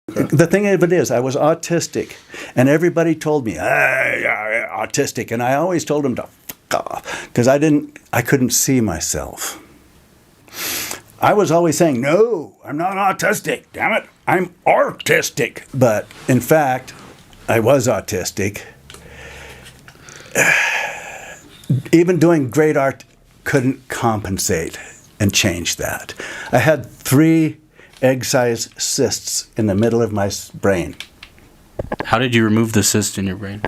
The thing of it is, I was autistic, and everybody told me, autistic, and I always told them to fuck off, because I couldn't see myself. I was always saying, no, I'm not autistic, damn it, I'm artistic. But in fact, I was autistic. Even doing great art couldn't compensate and change that. I had 3 egg-sized cysts in the middle of my brain. How did you remove the cyst in your brain?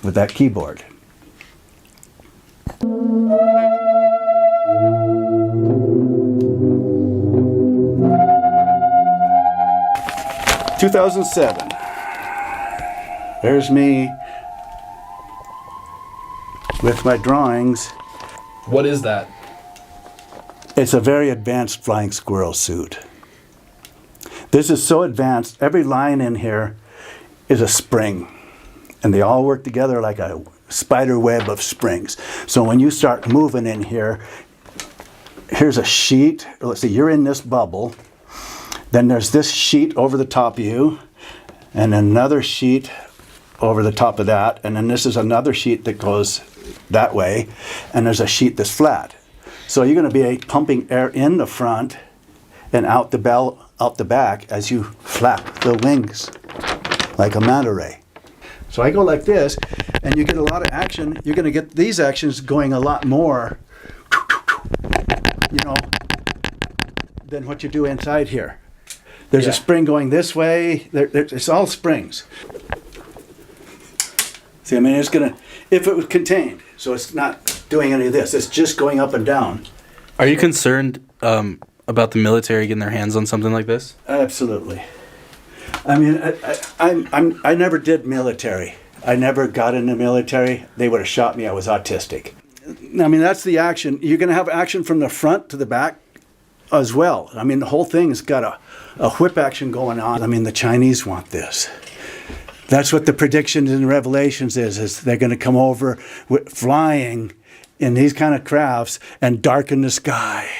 With that keyboard. ...2007. There's me with my drawings. What is that? It's a very advanced flying squirrel suit. This is so advanced, every line in here is a spring. And they all work together like a spider web of springs. So when you start moving in here, here's a sheet. Let's see, you're in this bubble. Then there's this sheet over the top of you, and another sheet over the top of that. And then this is another sheet that goes that way. And there's a sheet that's flat. So you're going to be pumping air in the front and out the back as you flap the wings like a manta ray. So I go like this, and you get a lot of action. You're going to get these actions going a lot more, than what you do inside here. There's a spring going this way. It's all springs. See, I mean, it's going to, if it was contained, so it's not doing any of this. It's just going up and down. Are you concerned about the military getting their hands on something like this? Absolutely. I mean, I never did military. I never got in the military. They would have shot me. I was autistic. I mean, that's the action. You're going to have action from the front to the back as well. I mean, the whole thing's got a whip action going on. I mean, the Chinese want this. That's what the predictions in Revelations is they're going to come over flying in these kind of crafts and darken the sky.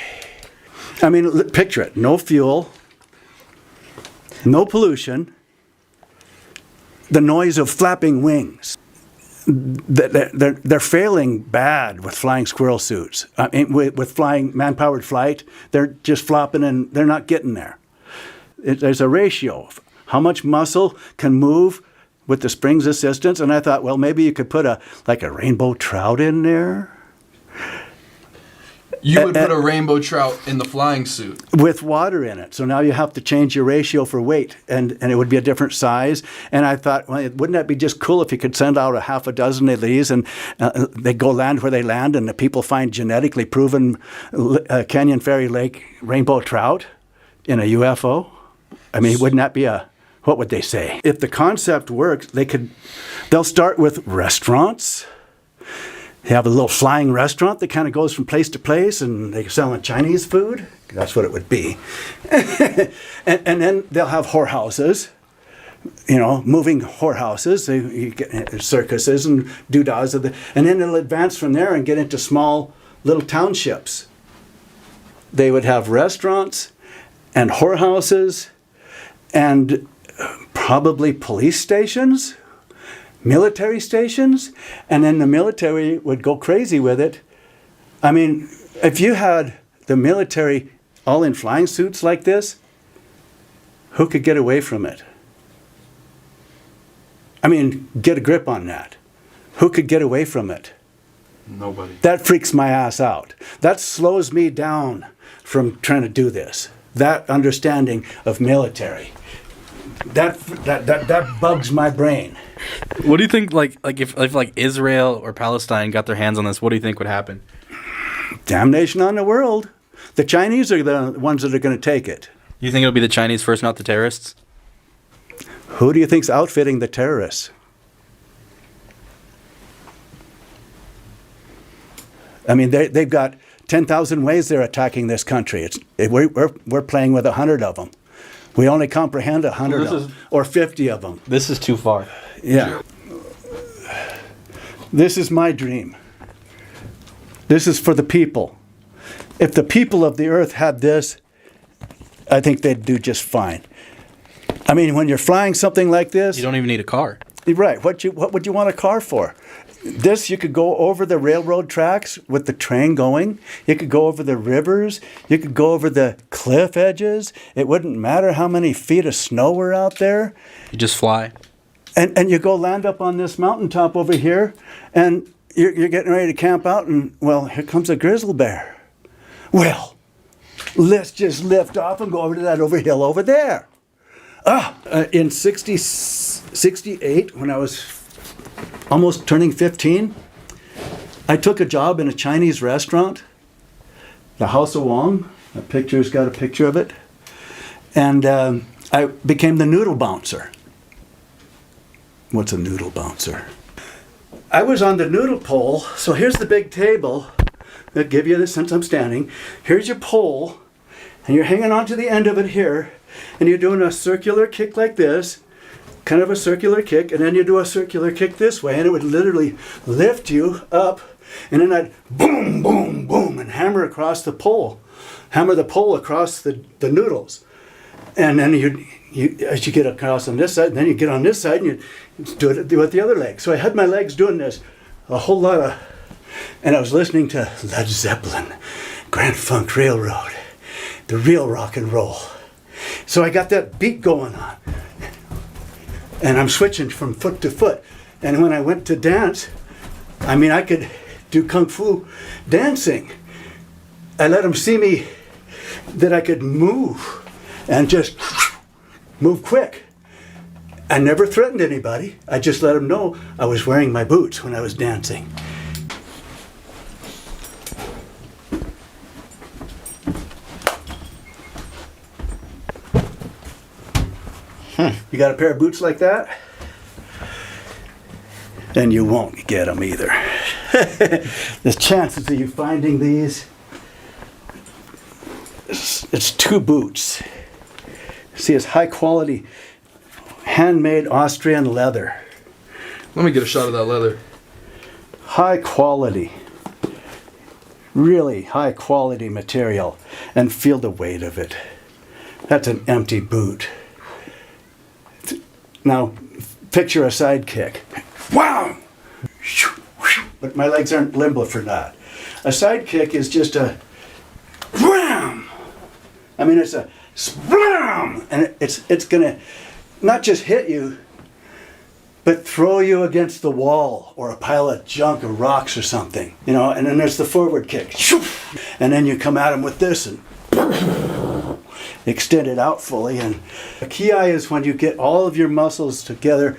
I mean, picture it. No fuel, no pollution, the noise of flapping wings. They're failing bad with flying squirrel suits. I mean, with flying man-powered flight, they're just flopping and they're not getting there. There's a ratio of how much muscle can move with the spring's assistance. And I thought, well, maybe you could put a rainbow trout in there. You would put a rainbow trout in the flying suit. With water in it. So now you have to change your ratio for weight, and it would be a different size. And I thought, well, wouldn't that be just cool if you could send out a half a dozen of these, and they go land where they land, and the people find genetically proven Canyon Ferry Lake rainbow trout in a UFO? I mean, wouldn't that be what would they say? If the concept works, they'll start with restaurants. They have a little flying restaurant that kind of goes from place to place, and they're selling Chinese food. That's what it would be. and then they'll have whorehouses, moving whorehouses. You get circuses and doodahs. And then it'll advance from there and get into small little townships. They would have restaurants and whorehouses and probably police stations, military stations, and then the military would go crazy with it. I mean, if you had the military all in flying suits like this, who could get away from it? I mean, get a grip on that. Who could get away from it? Nobody. That freaks my ass out. That slows me down from trying to do this. That understanding of military. That bugs my brain. What do you think, if Israel or Palestine got their hands on this, what do you think would happen? Damnation on the world. The Chinese are the ones that are going to take it. You think it'll be the Chinese first, not the terrorists? Who do you think's outfitting the terrorists? I mean, they've got 10,000 ways they're attacking this country. We're playing with 100 of them. We only comprehend 100 of them, or 50 of them. This is too far. Yeah. This is my dream. This is for the people. If the people of the earth had this, I think they'd do just fine. I mean, when you're flying something like this, You don't even need a car. right? What would you want a car for? This, you could go over the railroad tracks with the train going. You could go over the rivers. You could go over the cliff edges. It wouldn't matter how many feet of snow were out there. You just fly. And you go land up on this mountaintop over here, and you're getting ready to camp out, and, well, here comes a grizzly bear. Well, let's just lift off and go over to that hill over there. In 68, when I was almost turning 15, I took a job in a Chinese restaurant, the House of Wong. The picture's got a picture of it. And I became the noodle bouncer. What's a noodle bouncer? I was on the noodle pole, so here's the big table that give you this since I'm standing. Here's your pole, and you're hanging on to the end of it here, and you're doing a circular kick like this, kind of a circular kick, and then you do a circular kick this way, and it would literally lift you up, and then I'd boom, boom, boom, and hammer across the pole, hammer the pole across the noodles. And then you as you get across on this side, and then you get on this side, and you do it with the other leg. So I had my legs doing this a whole lot of, and I was listening to Led Zeppelin, Grand Funk Railroad, the real rock and roll. So I got that beat going on. And I'm switching from foot to foot. And when I went to dance, I mean, I could do kung fu dancing. I let them see me that I could move and just move quick. I never threatened anybody. I just let them know I was wearing my boots when I was dancing. You got a pair of boots like that? Then you won't get them either. The chances of you finding these, it's two boots. See, it's high quality, handmade Austrian leather. Let me get a shot of that leather. High quality, really high quality material, and feel the weight of it. That's an empty boot. Now, picture a side kick. Wow! But my legs aren't limbo for that. A side kick is just a wham! I mean, it's a splam! And it's gonna not just hit you, but throw you against the wall or a pile of junk or rocks or something. You know, and then there's the forward kick. And then you come at him with this and extend it out fully. And the key is when you get all of your muscles together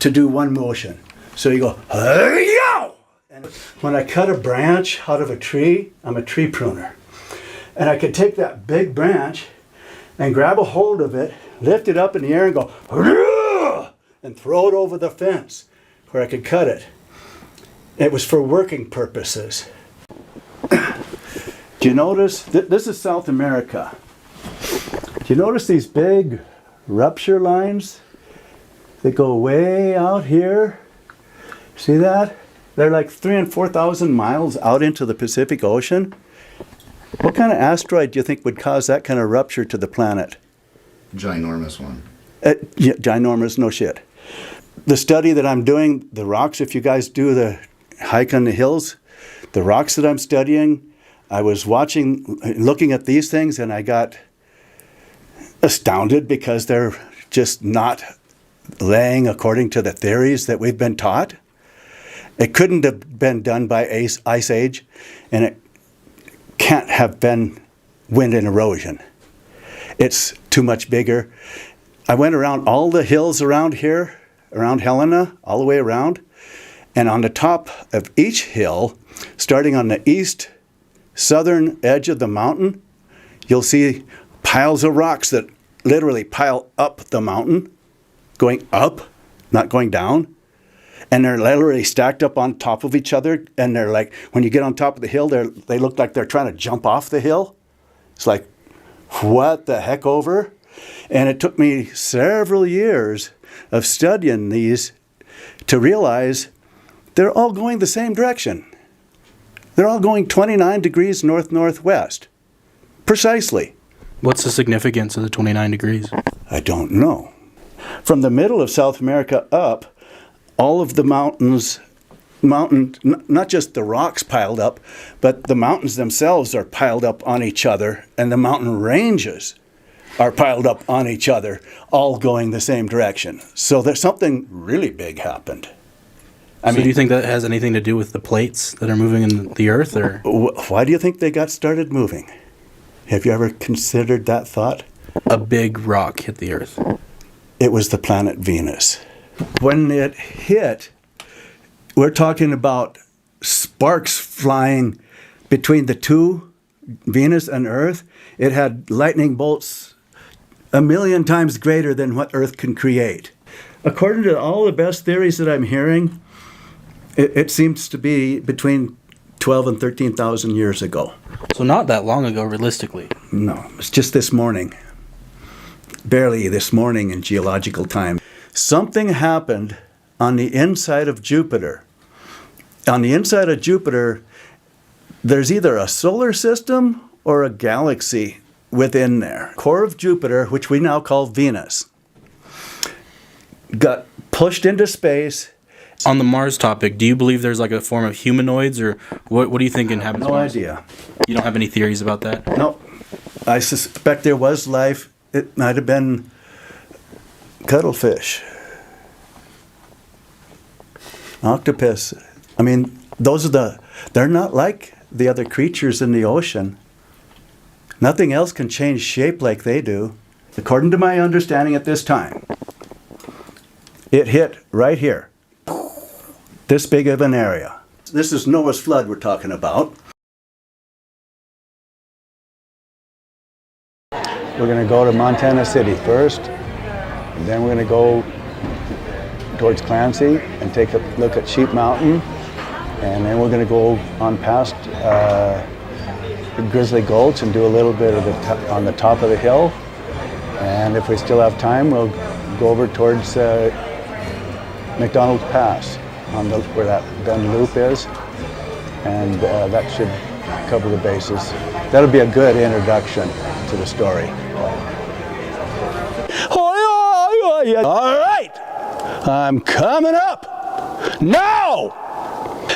to do one motion. So you go, hey-yo! And when I cut a branch out of a tree, I'm a tree pruner. And I could take that big branch and grab a hold of it, lift it up in the air and go, Hurrah! And throw it over the fence where I could cut it. It was for working purposes. Do you notice? This is South America. Do you notice these big rupture lines that go way out here? See that? They're like 3,000 and 4,000 miles out into the Pacific Ocean. What kind of asteroid do you think would cause that kind of rupture to the planet? Ginormous one. Yeah, ginormous, no shit. The study that I'm doing, the rocks, if you guys do the hike on the hills, the rocks that I'm studying, I was looking at these things, and I got astounded because they're just not laying according to the theories that we've been taught. It couldn't have been done by ice age, and it can't have been wind and erosion. It's too much bigger. I went around all the hills around here, around Helena, all the way around, and on the top of each hill, starting on the east southern edge of the mountain, you'll see piles of rocks that literally pile up the mountain, going up, not going down. And they're literally stacked up on top of each other. And they're like, when you get on top of the hill, they look like they're trying to jump off the hill. It's like, what the heck over? And it took me several years of studying these to realize they're all going the same direction. They're all going 29 degrees north-northwest. Precisely. What's the significance of the 29 degrees? I don't know. From the middle of South America up, all of the not just the rocks piled up, but the mountains themselves are piled up on each other, and the mountain ranges are piled up on each other, all going the same direction. So there's something really big happened. So do you think that has anything to do with the plates that are moving in the Earth, or? Why do you think they got started moving? Have you ever considered that thought? A big rock hit the Earth. It was the planet Venus. When it hit, we're talking about sparks flying between the two, Venus and Earth. It had lightning bolts 1,000,000 times greater than what Earth can create. According to all the best theories that I'm hearing, it seems to be between 12 and 13,000 years ago. So not that long ago, realistically. No, it's just this morning. Barely this morning in geological time. Something happened on the inside of Jupiter. On the inside of Jupiter, there's either a solar system or a galaxy within there. Core of Jupiter, which we now call Venus, got pushed into space. On the Mars topic, do you believe there's like a form of humanoids, or what do you think inhabits No Mars? idea. You don't have any theories about that? No. I suspect there was life. It might have been cuttlefish, octopus. I mean, they're not like the other creatures in the ocean. Nothing else can change shape like they do. According to my understanding at this time, it hit right here. This big of an area. This is Noah's flood we're talking about. We're going to go to Montana City first, and then we're going to go towards Clancy and take a look at Sheep Mountain, and then we're going to go on past Grizzly Gulch and do a little bit of on the top of the hill, and if we still have time, we'll go over towards McDonald's Pass on where that bend loop is, and that should cover the bases. That'll be a good introduction to the story. All right, I'm coming up now.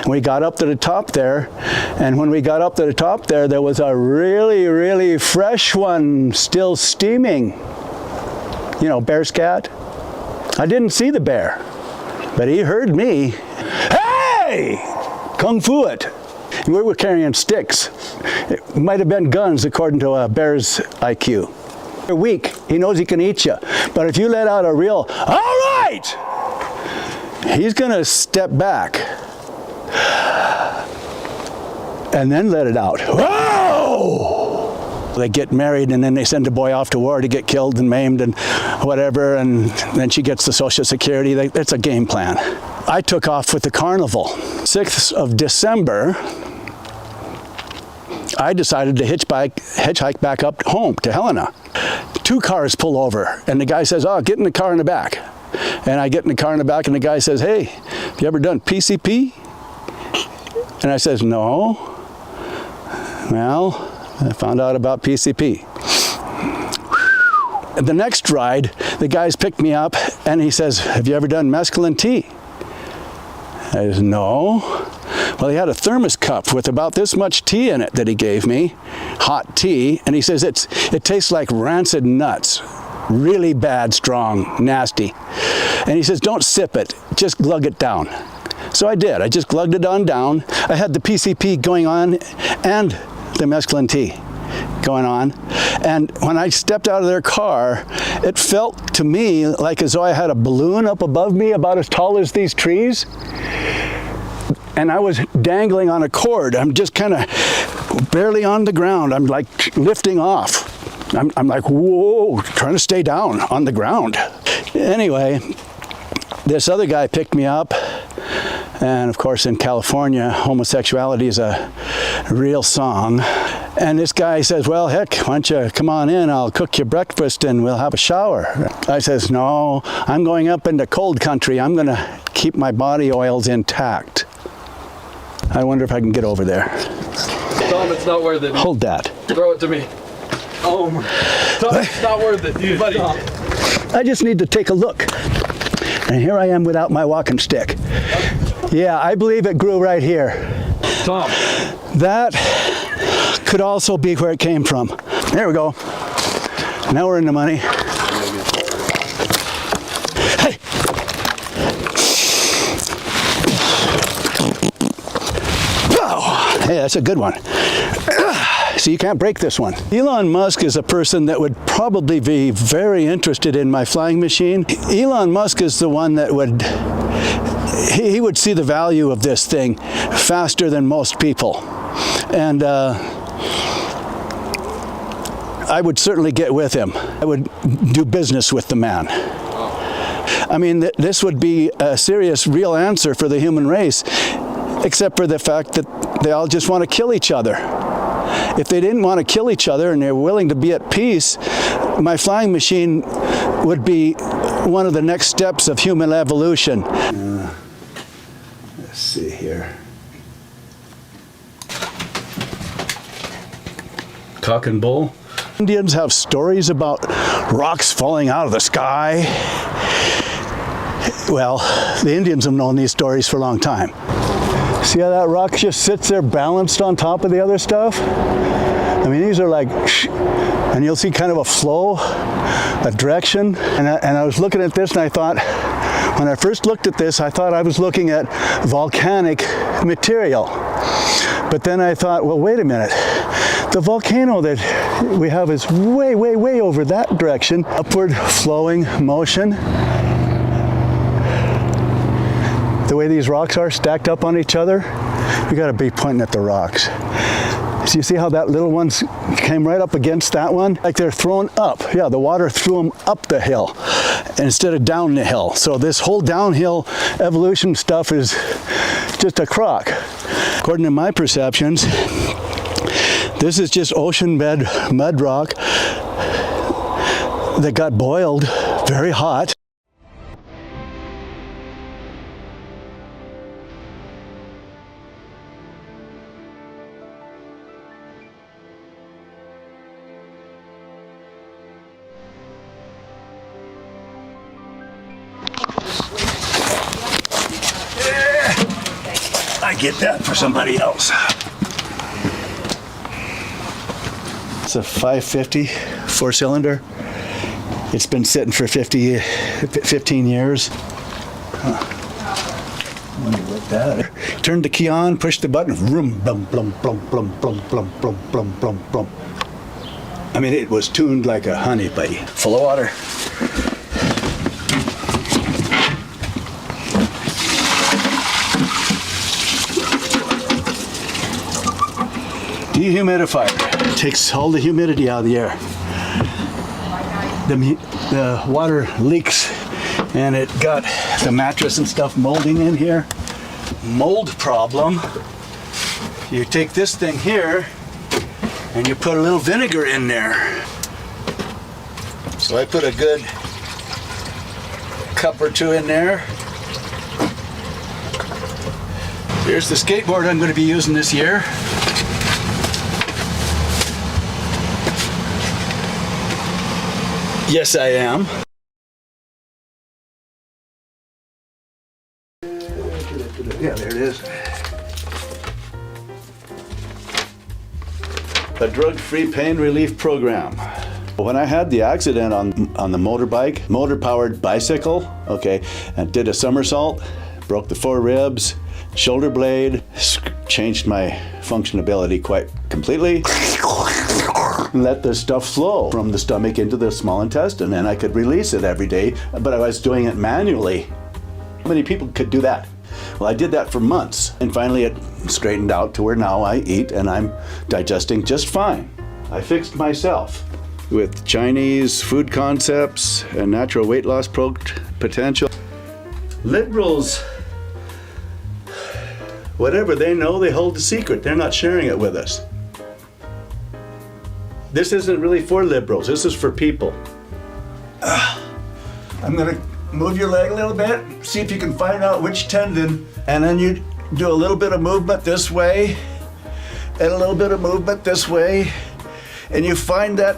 We got up to the top there, and when we got up to the top there, there was a really, really fresh one still steaming. You know, bear scat. I didn't see the bear, but he heard me. Hey! Kung Fu it. We were carrying sticks. It might have been guns according to a bear's IQ. You're weak. He knows he can eat you. But if you let out a real, all right! He's going to step back and then let it out. Whoa! They get married and then they send a boy off to war to get killed and maimed and whatever, and then she gets the Social Security. It's a game plan. I took off with the carnival. 6th of December, I decided to hitchhike back up home to Helena. 2 cars pull over, and the guy says, "Oh, get in the car in the back." And I get in the car in the back, and the guy says, "Hey, have you ever done PCP?" And I says, "No." Well, I found out about PCP. The next ride, the guys picked me up, and he says, "Have you ever done mescaline tea?" I said, "No." Well, he had a thermos cup with about this much tea in it that he gave me, hot tea, and he says it tastes like rancid nuts, really bad, strong, nasty. And he says, "Don't sip it, just glug it down." So I did. I just glugged it on down. I had the PCP going on and the mescaline tea going on. And when I stepped out of their car, it felt to me like as though I had a balloon up above me about as tall as these trees. And I was dangling on a cord. I'm just kind of barely on the ground. I'm like lifting off. I'm like, whoa, trying to stay down on the ground. Anyway, this other guy picked me up. And of course, in California, homosexuality is a real song. And this guy says, "Well, heck, why don't you come on in? I'll cook you breakfast and we'll have a shower." I says, "No, I'm going up into cold country. I'm going to keep my body oils intact." I wonder if I can get over there. Tom, it's not worth it. Hold that. Throw it to me. Oh my. Tom, it's not worth it, dude. Buddy. I just need to take a look. And here I am without my walking stick. Yeah, I believe it grew right here. Tom. That could also be where it came from. There we go. Now we're in the money. Hey! Wow! Hey, that's a good one. So you can't break this one. Elon Musk is a person that would probably be very interested in my flying machine. Elon Musk is the one that would, he would see the value of this thing faster than most people. And I would certainly get with him. I would do business with the man. I mean, this would be a serious, real answer for the human race, except for the fact that they all just want to kill each other. If they didn't want to kill each other and they're willing to be at peace, my flying machine would be one of the next steps of human evolution. Let's see here. Cock and bull. Indians have stories about rocks falling out of the sky. Well, the Indians have known these stories for a long time. See how that rock just sits there balanced on top of the other stuff? I mean, these are like, and you'll see kind of a flow, a direction. And I was looking at this and I thought, when I first looked at this, I thought I was looking at volcanic material. But then I thought, well, wait a minute. The volcano that we have is way, way, way over that direction. Upward flowing motion. The way these rocks are stacked up on each other, you gotta be pointing at the rocks. So you see how that little one came right up against that one? Like they're thrown up. Yeah, the water threw them up the hill instead of down the hill. So this whole downhill evolution stuff is just a crock. According to my perceptions, this is just ocean bed mud rock that got boiled very hot. I get that for somebody else. It's a 550 four-cylinder. It's been sitting for 15 years. Huh. Wonder what that. Turn the key on, push the button, vroom, blum, blum, blum, blum, blum, blum, blum, blum, blum, blum. I mean, it was tuned like a honeybee. Full of water. Dehumidifier takes all the humidity out of the air. The water leaks and it got the mattress and stuff molding in here. Mold problem. You take this thing here and you put a little vinegar in there. So I put a good cup or two in there. Here's the skateboard I'm going to be using this year. Yes, I am. Yeah, there it is. A drug-free pain relief program. When I had the accident on the motorbike, motor-powered bicycle, okay, and did a somersault, broke the 4 ribs, shoulder blade, changed my functionability quite completely. Let the stuff flow from the stomach into the small intestine, and I could release it every day, but I was doing it manually. How many people could do that? Well, I did that for months, and finally it straightened out to where now I eat and I'm digesting just fine. I fixed myself with Chinese food concepts and natural weight loss potential. Liberals, whatever they know, they hold the secret. They're not sharing it with us. This isn't really for liberals, this is for people. I'm gonna move your leg a little bit, see if you can find out which tendon, and then you do a little bit of movement this way, and a little bit of movement this way, and you find that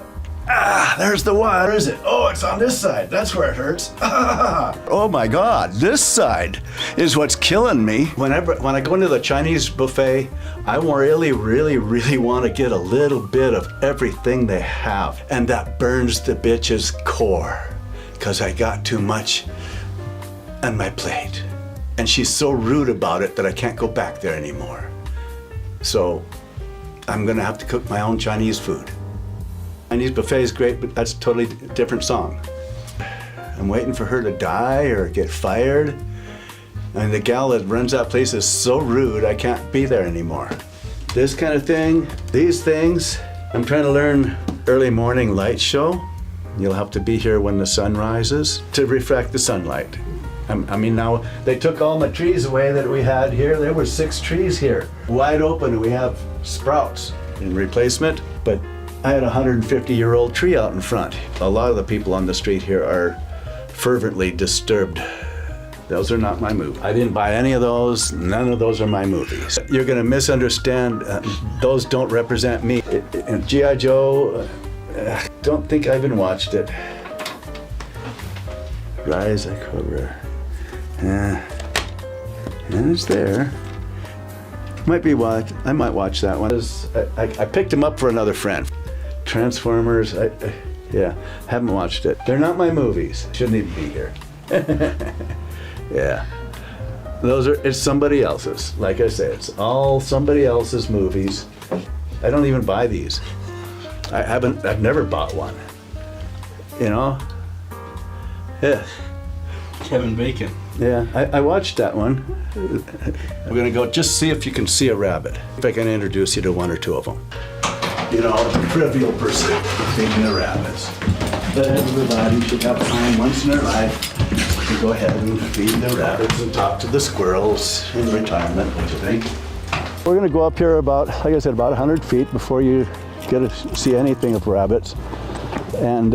There's the one. Where is it? Oh, it's on this side. That's where it hurts. Oh my God, this side is what's killing me. When I go into the Chinese buffet, I really want to get a little bit of everything they have. And that burns the bitch's core because I got too much on my plate. And she's so rude about it that I can't go back there anymore. So I'm gonna have to cook my own Chinese food. Chinese buffet is great, but that's a totally different song. I'm waiting for her to die or get fired. And the gal that runs that place is so rude, I can't be there anymore. This kind of thing, these things, I'm trying to learn early morning light show. You'll have to be here when the sun rises to refract the sunlight. I mean, now they took all my trees away that we had here. There were 6 trees here, wide open, and we have sprouts in replacement. But I had a 150-year-old tree out in front. A lot of the people on the street here are fervently disturbed. Those are not my movies. I didn't buy any of those. None of those are my movies. You're gonna misunderstand. Those don't represent me. And G.I. Joe, don't think I even watched it. Rise of Cobra. And it's there. I might watch that one. I picked him up for another friend. Transformers, yeah, haven't watched it. They're not my movies. Shouldn't even be here. Yeah. It's somebody else's. Like I say, it's all somebody else's movies. I don't even buy these. I've never bought one. You know? Yeah. Kevin Bacon. Yeah, I watched that one. We're gonna go just see if you can see a rabbit. If I can introduce you to one or two of them. You know, the trivial pursuit, feeding the rabbits. But everybody should have time once in their life to go ahead and feed the rabbits and talk to the squirrels in retirement, what do you think? We're gonna go up here about, like I said, about 100 feet before you get to see anything of rabbits. And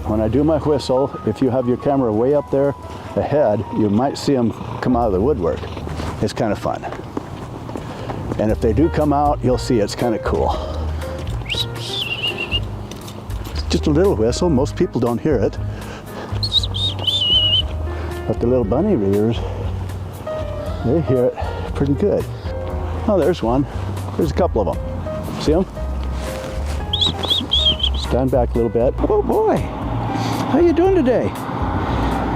when I do my whistle, if you have your camera way up there ahead, you might see them come out of the woodwork. It's kind of fun. And if they do come out, you'll see it's kind of cool. It's just a little whistle. Most people don't hear it. But the little bunny readers, they hear it pretty good. Oh, there's one. There's a couple of them. See them? Stand back a little bit. Oh boy, how you doing today?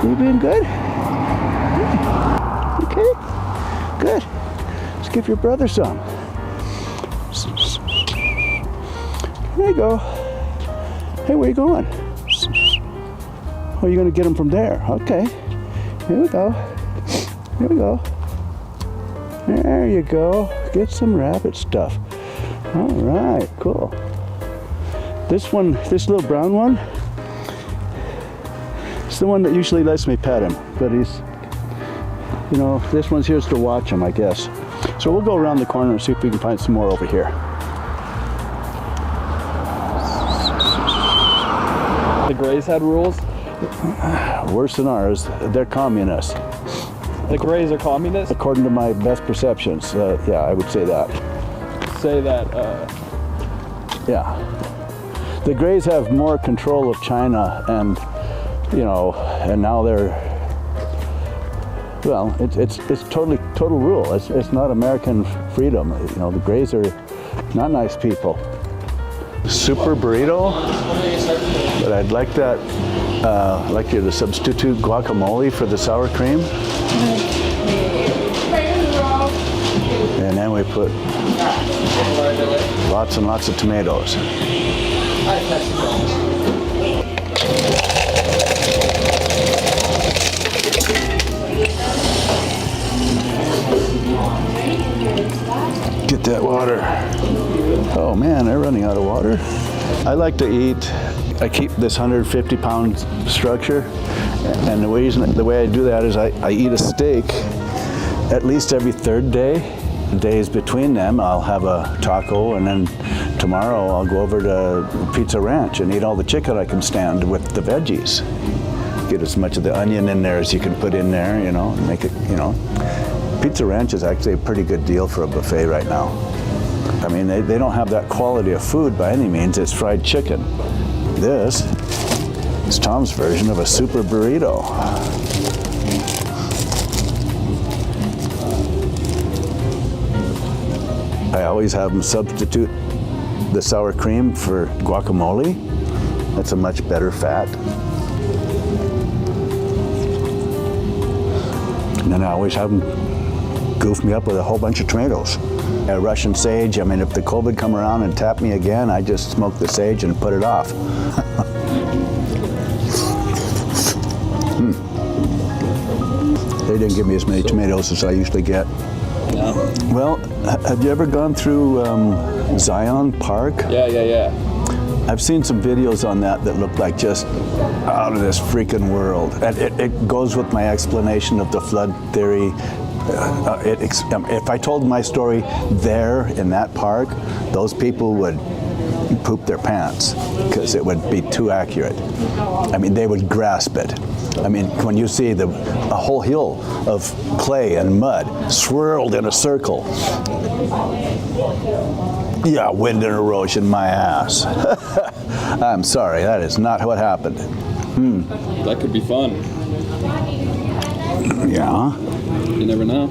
You been good? Okay, good. Let's give your brother some. There you go. Hey, where you going? Oh, you're gonna get him from there. Okay, here we go. Here we go. There you go. Get some rabbit stuff. All right, cool. This one, this little brown one, it's the one that usually lets me pet him, but he's, you know, this one's here to watch him, I guess. So we'll go around the corner and see if we can find some more over here. The Greys had rules? Worse than ours. They're communists. The Greys are communists? According to my best perceptions, yeah, I would say that. Say that, yeah. The Greys have more control of China, and you know, and now they're, well, it's total rule. It's not American freedom. You know, the Greys are not nice people. Super burrito, but I'd like that. I'd like you to substitute guacamole for the sour cream, and then we put lots and lots of tomatoes. Get that water. Oh man, they're running out of water. I like to eat, I keep this 150-pound structure, and the way I do that is I eat a steak at least every third day. Days between them, I'll have a taco, and then tomorrow I'll go over to Pizza Ranch and eat all the chicken I can stand with the veggies. Get as much of the onion in there as you can put in there, you know, make it, you know. Pizza Ranch is actually a pretty good deal for a buffet right now. I mean, they don't have that quality of food by any means. It's fried chicken. This is Tom's version of a super burrito. I always have them substitute the sour cream for guacamole. That's a much better fat. And then I always have them goof me up with a whole bunch of tomatoes. Russian sage, I mean, if the COVID come around and tap me again, I just smoke the sage and put it off. They didn't give me as many tomatoes as I usually get. No. Well, have you ever gone through Zion Park? Yeah. I've seen some videos on that look like just out of this freaking world. And it goes with my explanation of the flood theory. If I told my story there in that park, those people would poop their pants because it would be too accurate. I mean, they would grasp it. I mean, when you see a whole hill of clay and mud swirled in a circle. Yeah, wind and erosion, my ass. I'm sorry, that is not what happened. That could be fun. Yeah. You never know.